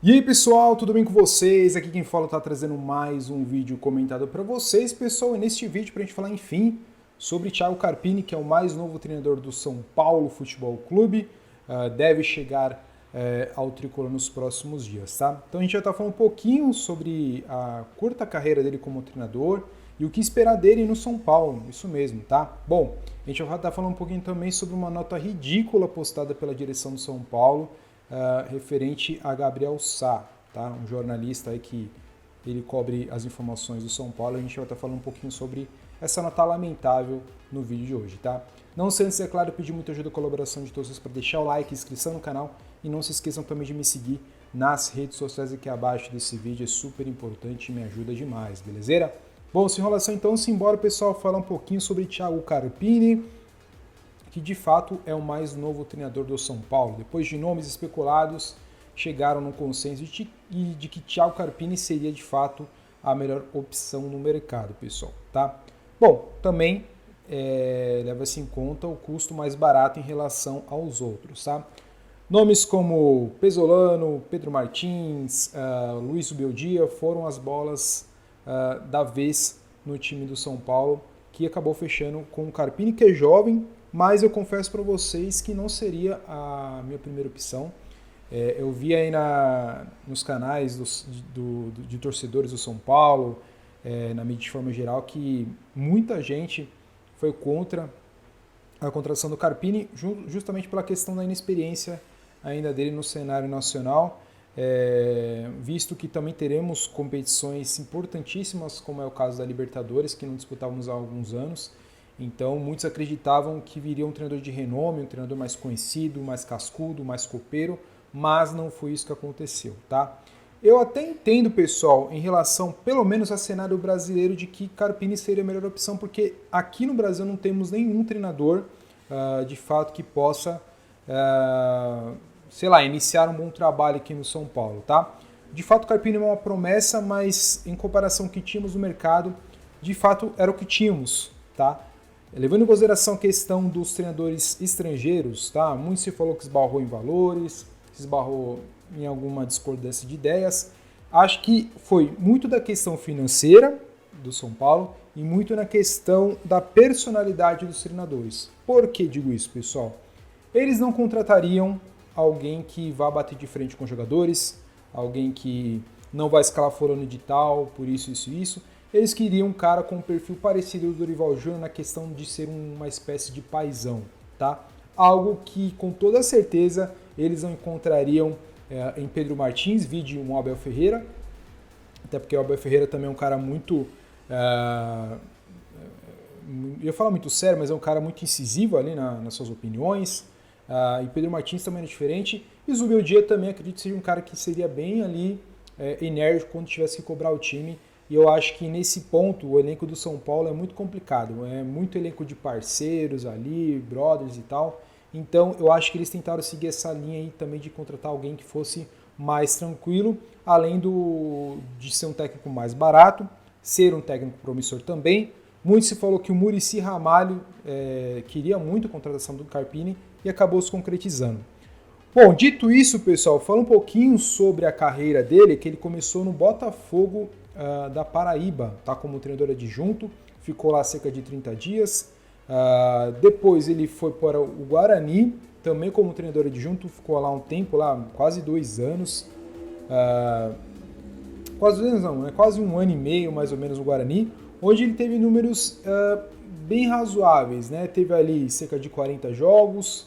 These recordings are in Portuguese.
E aí pessoal, tudo bem com vocês? Aqui quem fala está trazendo mais um vídeo comentado para vocês, pessoal. E neste vídeo para a gente falar, enfim, sobre Thiago Carpini, que é o mais novo treinador do São Paulo Futebol Clube, deve chegar ao tricolor nos próximos dias, tá? Então a gente já está falando um pouquinho sobre a curta carreira dele como treinador e o que esperar dele no São Paulo, isso mesmo, tá? Bom, a gente vai estar falando um pouquinho também sobre uma nota ridícula postada pela direção do São Paulo, referente a Gabriel Sá, tá? Um jornalista aí que ele cobre as informações do São Paulo. A gente vai estar falando um pouquinho sobre essa nota lamentável no vídeo de hoje, tá? Não se antes, é claro, pedir muita ajuda e colaboração de todos vocês para deixar o like, inscrição no canal e não se esqueçam também de me seguir nas redes sociais aqui abaixo desse vídeo, é super importante e me ajuda demais, beleza? Bom, sem enrolação então, simbora pessoal falar um pouquinho sobre Thiago Carpini, que de fato é o mais novo treinador do São Paulo. Depois de nomes especulados, chegaram num consenso de que Thiago Carpini seria de fato a melhor opção no mercado, pessoal, tá? Bom, também leva-se em conta o custo mais barato em relação aos outros, tá? Nomes como Pesolano, Pedro Martins, Luiz Beldia foram as bolas da vez no time do São Paulo, que acabou fechando com o Carpini, que é jovem, mas eu confesso para vocês que não seria a minha primeira opção. Eu vi aí nos canais de torcedores do São Paulo, na mídia de forma geral, que muita gente foi contra a contratação do Carpini, justamente pela questão da inexperiência ainda dele no cenário nacional, visto que também teremos competições importantíssimas, como é o caso da Libertadores, que não disputávamos há alguns anos. Então, muitos acreditavam que viria um treinador de renome, um treinador mais conhecido, mais cascudo, mais copeiro, mas não foi isso que aconteceu, tá? Eu até entendo, pessoal, em relação, pelo menos, ao cenário brasileiro, de que Carpini seria a melhor opção, porque aqui no Brasil não temos nenhum treinador, de fato, que possa, sei lá, iniciar um bom trabalho aqui no São Paulo, tá? De fato, Carpini é uma promessa, mas em comparação ao que tínhamos no mercado, de fato, era o que tínhamos, tá? Levando em consideração a questão dos treinadores estrangeiros, tá? Muito se falou que esbarrou em valores, se esbarrou em alguma discordância de ideias. Acho que foi muito da questão financeira do São Paulo e muito na questão da personalidade dos treinadores. Por que digo isso, pessoal? Eles não contratariam alguém que vá bater de frente com os jogadores, alguém que não vai escalar fulano de tal, por isso, isso e isso. Eles queriam um cara com um perfil parecido ao do Dorival Júnior na questão de ser uma espécie de paizão, tá? Algo que, com toda certeza, eles não encontrariam em Pedro Martins, vide um Abel Ferreira, até porque o Abel Ferreira também é um cara muito... eu ia falar muito sério, mas é um cara muito incisivo ali nas suas opiniões. E Pedro Martins também é diferente. E Zubeldia também acredito que seja um cara que seria bem ali enérgico quando tivesse que cobrar o time. E eu acho que nesse ponto o elenco do São Paulo é muito complicado. É muito elenco de parceiros ali, brothers e tal. Então eu acho que eles tentaram seguir essa linha aí também de contratar alguém que fosse mais tranquilo, além de ser um técnico mais barato, ser um técnico promissor também. Muito se falou que o Muricy Ramalho queria muito a contratação do Carpini e acabou se concretizando. Bom, dito isso, pessoal, fala um pouquinho sobre a carreira dele, que ele começou no Botafogo da Paraíba, tá, como treinador adjunto, ficou lá cerca de 30 dias. Depois ele foi para o Guarani, também como treinador adjunto, ficou lá um tempo, lá quase 2 anos. Quase 2 anos não, né? Quase 1 ano e meio mais ou menos no Guarani, onde ele teve números bem razoáveis, né? Teve ali cerca de 40 jogos,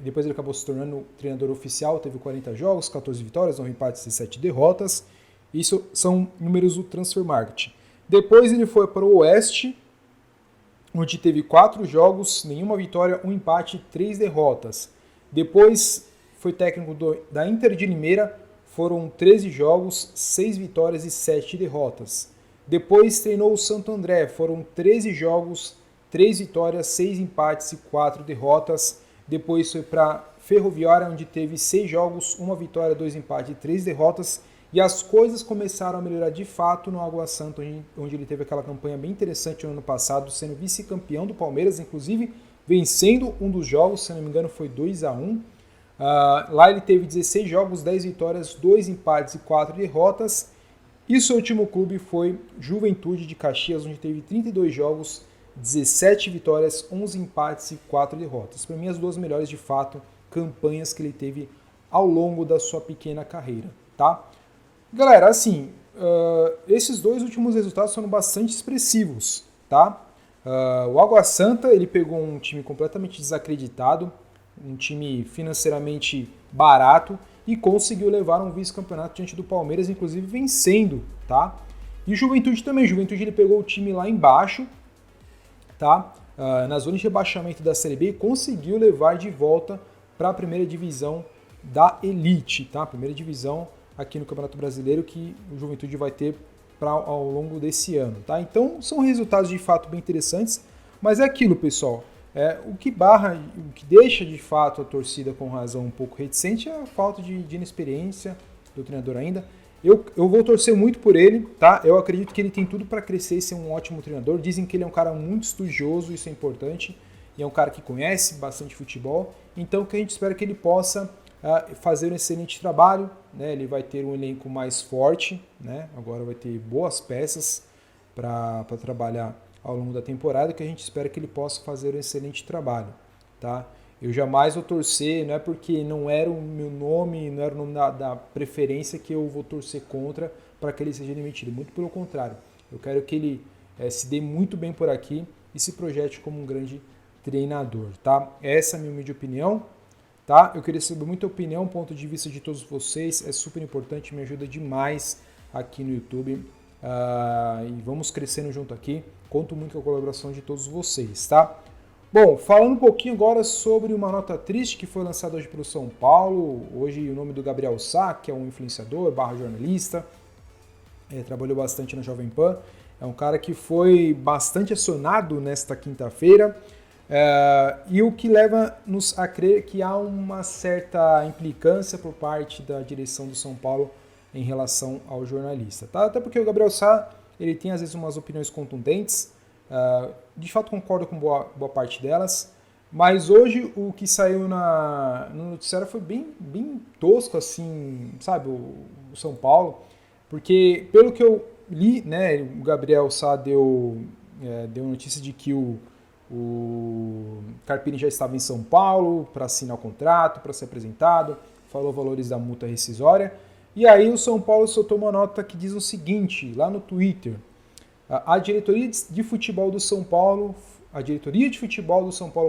depois ele acabou se tornando treinador oficial, teve 40 jogos, 14 vitórias, 9 empates e 7 derrotas. Isso são números do Transfermarkt. Depois ele foi para o Oeste, onde teve 4 jogos, nenhuma vitória, 1 empate, 3 derrotas. Depois foi técnico da Inter de Limeira, foram 13 jogos, 6 vitórias e 7 derrotas. Depois treinou o Santo André, foram 13 jogos, 3 vitórias, 6 empates e 4 derrotas. Depois foi para Ferroviária, onde teve 6 jogos, 1 vitória, 2 empates e 3 derrotas. E as coisas começaram a melhorar de fato no Água Santa, onde ele teve aquela campanha bem interessante no ano passado, sendo vice-campeão do Palmeiras, inclusive vencendo um dos jogos, se não me engano foi 2-1. Lá ele teve 16 jogos, 10 vitórias, 2 empates e 4 derrotas. E seu último clube foi Juventude de Caxias, onde teve 32 jogos, 17 vitórias, 11 empates e 4 derrotas. Para mim, as duas melhores, de fato, campanhas que ele teve ao longo da sua pequena carreira, tá? Galera, assim, esses dois últimos resultados foram bastante expressivos, tá? O Água Santa, ele pegou um time completamente desacreditado, um time financeiramente barato, e conseguiu levar um vice-campeonato diante do Palmeiras, inclusive vencendo, tá? E o Juventude também. Juventude, ele pegou o time lá embaixo, tá? Na zona de rebaixamento da Série B, e conseguiu levar de volta para a primeira divisão da Elite, tá? Primeira divisão aqui no Campeonato Brasileiro que o Juventude vai ter ao longo desse ano, tá? Então são resultados de fato bem interessantes, mas é aquilo, pessoal. O que deixa de fato a torcida com razão um pouco reticente é a falta de inexperiência do treinador ainda. Eu vou torcer muito por ele, tá? Eu acredito que ele tem tudo para crescer e ser um ótimo treinador. Dizem que ele é um cara muito estudioso, isso é importante, e é um cara que conhece bastante futebol. Então, o que a gente espera é que ele possa fazer um excelente trabalho, né? Ele vai ter um elenco mais forte, né? Agora vai ter boas peças para trabalhar ao longo da temporada, que a gente espera que ele possa fazer um excelente trabalho, tá? Eu jamais vou torcer, não é porque não era o meu nome, não era o nome da preferência que eu vou torcer contra para que ele seja demitido. Muito pelo contrário, eu quero que ele se dê muito bem por aqui e se projete como um grande treinador, tá? Essa é a minha humilde opinião, tá? Eu queria saber muita opinião, ponto de vista de todos vocês, é super importante, me ajuda demais aqui no YouTube. E vamos crescendo junto aqui. Conto muito com a colaboração de todos vocês, tá? Bom, falando um pouquinho agora sobre uma nota triste que foi lançada hoje pelo São Paulo. Hoje o nome do Gabriel Sá, que é um influenciador / jornalista, trabalhou bastante na Jovem Pan. É um cara que foi bastante acionado nesta quinta-feira. E o que leva-nos a crer que há uma certa implicância por parte da direção do São Paulo em relação ao jornalista, tá? Até porque o Gabriel Sá, ele tem às vezes umas opiniões contundentes, de fato concordo com boa parte delas, mas hoje o que saiu no noticiário foi bem tosco, assim, sabe, o São Paulo, porque pelo que eu li, né, o Gabriel Sá deu notícia de que o Carpini já estava em São Paulo para assinar o contrato, para ser apresentado, falou valores da multa rescisória. E aí o São Paulo soltou uma nota que diz o seguinte, lá no Twitter: a diretoria de futebol do São Paulo,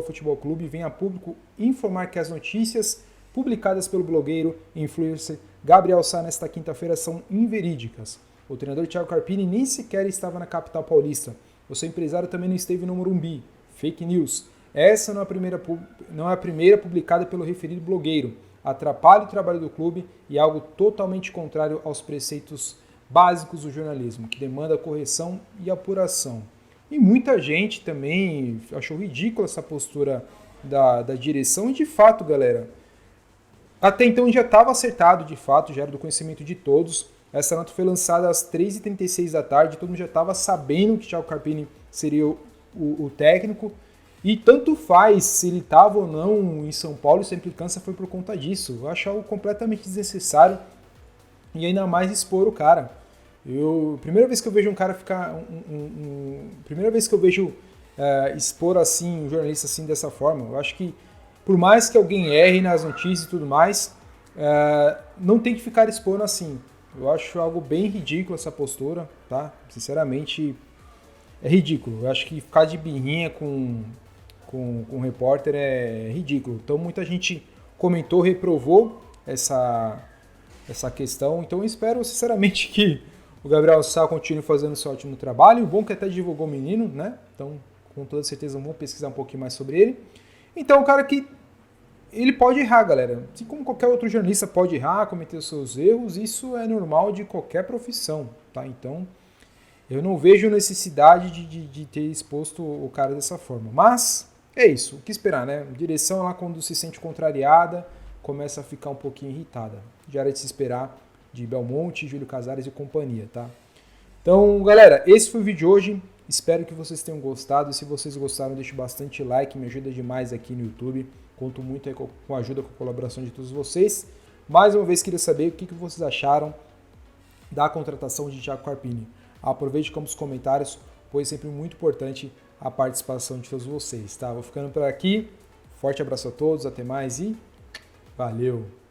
Futebol Clube vem a público informar que as notícias publicadas pelo blogueiro e influencer Gabriel Sá nesta quinta-feira são inverídicas. O treinador Thiago Carpini nem sequer estava na capital paulista. O seu empresário também não esteve no Morumbi. Fake news. Essa não é a primeira publicada pelo referido blogueiro. Atrapalha o trabalho do clube e é algo totalmente contrário aos preceitos básicos do jornalismo, que demanda correção e apuração. E muita gente também achou ridícula essa postura da direção, e de fato, galera, até então já estava acertado, de fato, já era do conhecimento de todos. Essa nota foi lançada às 3h36 da tarde, todo mundo já estava sabendo que Thiago Carpini seria o técnico. E tanto faz se ele estava ou não em São Paulo, essa implicância foi por conta disso. Eu acho algo completamente desnecessário e ainda mais expor o cara. Primeira vez que eu vejo um cara ficar... primeira vez que eu vejo expor assim, um jornalista assim dessa forma. Eu acho que por mais que alguém erre nas notícias e tudo mais, não tem que ficar expondo assim. Eu acho algo bem ridículo essa postura, tá? Sinceramente, é ridículo. Eu acho que ficar de birrinha com o repórter é ridículo. Então muita gente comentou, reprovou essa questão. Então eu espero sinceramente que o Gabriel Sá continue fazendo seu ótimo trabalho. O bom é que até divulgou o menino, né? Então com toda certeza vamos pesquisar um pouquinho mais sobre ele. Então o cara que ele pode errar, galera. Assim como qualquer outro jornalista pode errar, cometer os seus erros, isso é normal de qualquer profissão, tá? Então eu não vejo necessidade de ter exposto o cara dessa forma. Mas é isso, o que esperar, né? A direção lá, quando se sente contrariada, começa a ficar um pouquinho irritada. Já era de se esperar de Belmonte, Júlio Casares e companhia, tá? Então, galera, esse foi o vídeo de hoje. Espero que vocês tenham gostado. E se vocês gostaram, deixe bastante like, me ajuda demais aqui no YouTube. Conto muito aí com a ajuda, com a colaboração de todos vocês. Mais uma vez, queria saber o que vocês acharam da contratação de Thiago Carpini. Aproveite como os comentários, pois é sempre muito importante a participação de todos vocês, tá? Vou ficando por aqui. Forte abraço a todos, até mais e valeu!